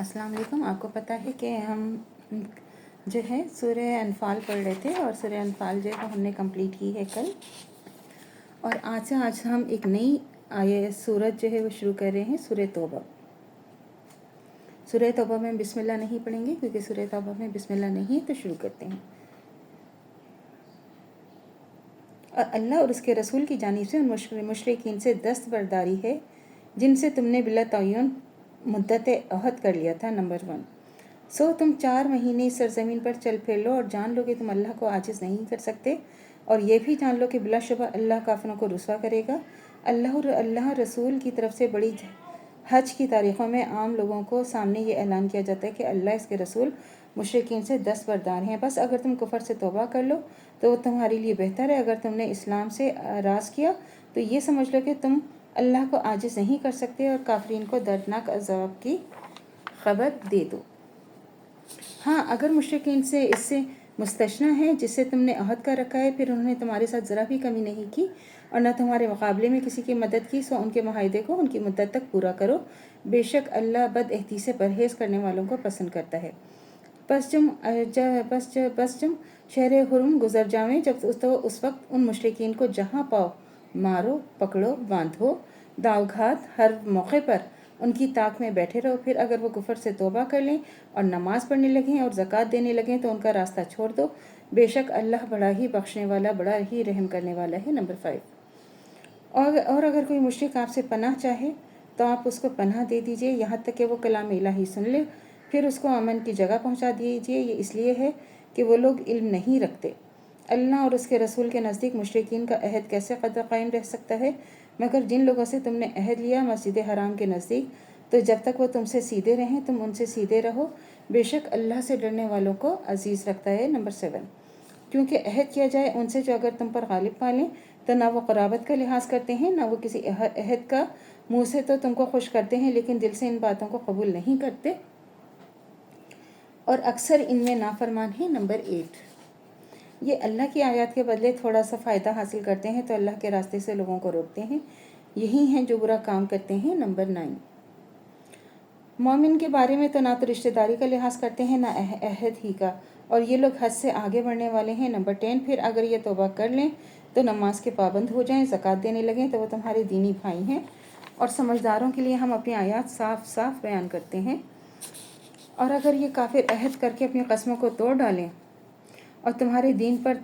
السلام علیکم. آپ کو پتہ ہے کہ ہم جو ہے سورہ انفال پڑھ رہے تھے اور سورہ انفال جو ہے ہم نے کمپلیٹ کی ہے کل. اور آج ہم ایک نئی سورت جو ہے وہ شروع کر رہے ہیں، سورہ توبہ. سورہ توبہ میں بسم اللہ نہیں پڑھیں گے کیونکہ سورہ توبہ میں بسم اللہ نہیں ہے، تو شروع کرتے ہیں. اور اللہ اور اس کے رسول کی جانب سے ان مشرکین سے دستبرداری ہے جن سے تم نے بلا تعین مدت عہد کر لیا تھا. نمبر 1. تم 4 مہینے سرزمین پر چل پھر لو اور جان لو کہ تم اللہ کو عاجز نہیں کر سکتے، اور یہ بھی جان لو کہ بلا شبہ اللہ کافروں کو رسوا کرے گا. اللہ رسول کی طرف سے بڑی حج کی تاریخوں میں عام لوگوں کو سامنے یہ اعلان کیا جاتا ہے کہ اللہ اس کے رسول مشرکین سے دستبردار ہیں. بس اگر تم کفر سے توبہ کر لو تو وہ تمہارے لیے بہتر ہے. اگر تم نے اسلام سے راز کیا تو یہ سمجھ لو کہ تم اللہ کو عاجز نہیں کر سکتے اور کافرین کو دردناک عذاب کی خبر دے دو. ہاں، اگر مشرکین سے اس سے مستثنی ہے جس سے تم نے عہد کر رکھا ہے، پھر انہوں نے تمہارے ساتھ ذرا بھی کمی نہیں کی اور نہ تمہارے مقابلے میں کسی کی مدد کی، سو ان کے معاہدے کو ان کی مدت تک پورا کرو. بے شک اللہ بد عہدی سے پرہیز کرنے والوں کو پسند کرتا ہے. پس جم شہر حرم گزر جاویں جب تو اس وقت ان مشرکین کو جہاں پاؤ مارو، پکڑو، باندھو، داؤ گھات، ہر موقع پر ان کی طاق میں بیٹھے رہو. پھر اگر وہ کفر سے توبہ کر لیں اور نماز پڑھنے لگیں اور زکوٰۃ دینے لگیں تو ان کا راستہ چھوڑ دو. بے شک اللہ بڑا ہی بخشنے والا، بڑا ہی رحم کرنے والا ہے. نمبر 5. اور اگر کوئی مشرک آپ سے پناہ چاہے تو آپ اس کو پناہ دے دیجئے یہاں تک کہ وہ کلام الہی سن لے، پھر اس کو امن کی جگہ پہنچا دیجئے. یہ اس لیے ہے کہ وہ لوگ علم نہیں رکھتے. اللہ اور اس کے رسول کے نزدیک مشرکین کا عہد کیسے قائم رہ سکتا ہے؟ مگر جن لوگوں سے تم نے عہد لیا مسجد حرام کے نزدیک، تو جب تک وہ تم سے سیدھے رہیں تم ان سے سیدھے رہو. بے شک اللہ سے ڈرنے والوں کو عزیز رکھتا ہے. نمبر 7. کیونکہ عہد کیا جائے ان سے جو اگر تم پر غالب پالیں تو نہ وہ قرابت کا لحاظ کرتے ہیں، نہ وہ کسی عہد کا منہ سے تو تم کو خوش کرتے ہیں لیکن دل سے ان باتوں کو قبول نہیں کرتے، اور اکثر ان میں نافرمان ہیں. نمبر 8. یہ اللہ کی آیات کے بدلے تھوڑا سا فائدہ حاصل کرتے ہیں تو اللہ کے راستے سے لوگوں کو روکتے ہیں. یہی ہیں جو برا کام کرتے ہیں. نمبر 9. مومن کے بارے میں تو نہ تو رشتہ داری کا لحاظ کرتے ہیں نہ عہد ہی کا، اور یہ لوگ حد سے آگے بڑھنے والے ہیں. نمبر 10. پھر اگر یہ توبہ کر لیں تو نماز کے پابند ہو جائیں، زکوٰۃ دینے لگیں تو وہ تمہارے دینی بھائی ہیں. اور سمجھداروں کے لیے ہم اپنی آیات صاف صاف بیان کرتے ہیں. اور اگر یہ کافر عہد کر کے اپنی قسموں کو توڑ ڈالیں اور تمہارے دین پر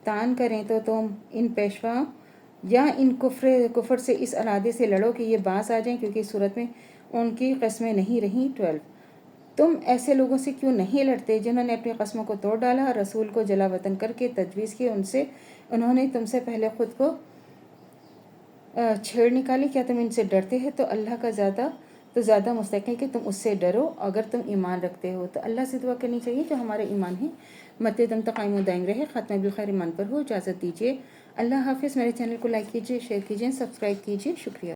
تان کریں تو تم ان پیشواؤں یا ان کفر سے اس ارادے سے لڑو کہ یہ باز آ جائیں، کیونکہ اس صورت میں ان کی قسمیں نہیں رہیں. 12. تم ایسے لوگوں سے کیوں نہیں لڑتے جنہوں نے اپنی قسموں کو توڑ ڈالا اور رسول کو جلا وطن کر کے تجویز کی انہوں نے تم سے پہلے خود کو چھیڑ نکالی. کیا تم ان سے ڈرتے ہیں؟ تو اللہ کا زیادہ مستحق ہے کہ تم اس سے ڈرو اگر تم ایمان رکھتے ہو. تو اللہ سے دعا کرنی چاہیے جو ہمارا ایمان ہے مت دم تک قائم و دائم رہے، خاتمہ بالخیر ایمان پر ہو. اجازت دیجیے. اللہ حافظ. میرے چینل کو لائک کیجیے، شیئر کیجیے، سبسکرائب کیجیے. شکریہ.